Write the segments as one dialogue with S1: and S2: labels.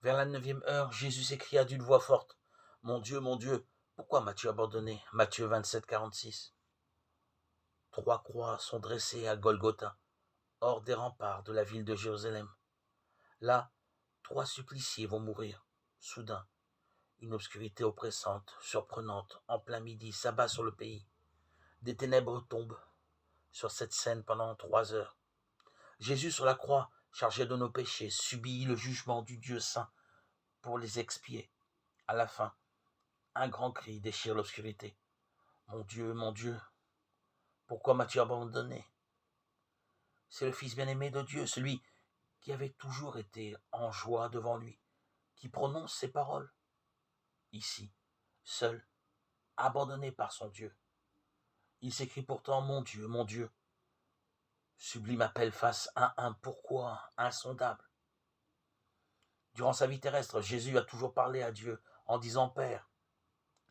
S1: Vers la 9e heure, Jésus s'écria d'une voix forte, « Mon Dieu, pourquoi m'as-tu abandonné » Matthieu 27, 46. 3 croix sont dressées à Golgotha, hors des remparts de la ville de Jérusalem. Là, 3 suppliciés vont mourir. Soudain, une obscurité oppressante, surprenante, en plein midi, s'abat sur le pays. Des ténèbres tombent sur cette scène pendant 3 heures. Jésus sur la croix, chargé de nos péchés, subit le jugement du Dieu saint pour les expier. À la fin, un grand cri déchire l'obscurité. Mon Dieu, pourquoi m'as-tu abandonné » C'est le Fils bien-aimé de Dieu, celui qui avait toujours été en joie devant lui, qui prononce ces paroles. Ici, seul, abandonné par son Dieu. Il s'écrie pourtant, mon Dieu. Sublime appel face à un pourquoi insondable. Durant sa vie terrestre, Jésus a toujours parlé à Dieu en disant Père.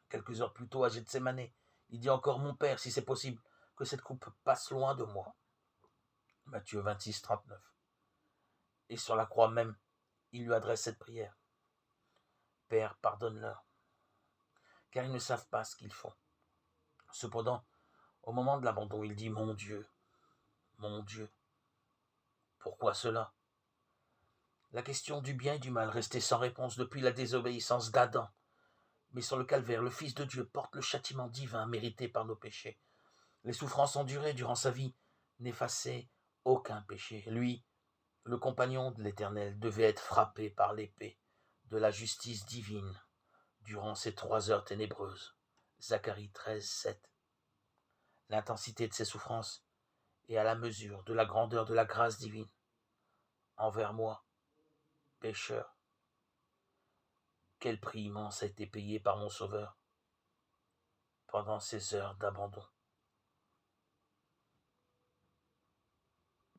S1: Quelques heures plus tôt, à Gethsémane, il dit encore Mon Père, si c'est possible, que cette coupe passe loin de moi. Matthieu 26, 39. Et sur la croix même, il lui adresse cette prière. Père, pardonne-leur, car ils ne savent pas ce qu'ils font. Cependant, au moment de l'abandon, il dit mon Dieu, pourquoi cela ? La question du bien et du mal restait sans réponse depuis la désobéissance d'Adam. Mais sur le calvaire, le Fils de Dieu porte le châtiment divin mérité par nos péchés. Les souffrances endurées durant sa vie n'effaçaient aucun péché. Lui, le compagnon de l'Éternel, devait être frappé par l'épée de la justice divine durant ces 3 heures ténébreuses. Zacharie 13, 7. L'intensité de ses souffrances est à la mesure de la grandeur de la grâce divine envers moi, pécheur. Quel prix immense a été payé par mon Sauveur pendant ces heures d'abandon.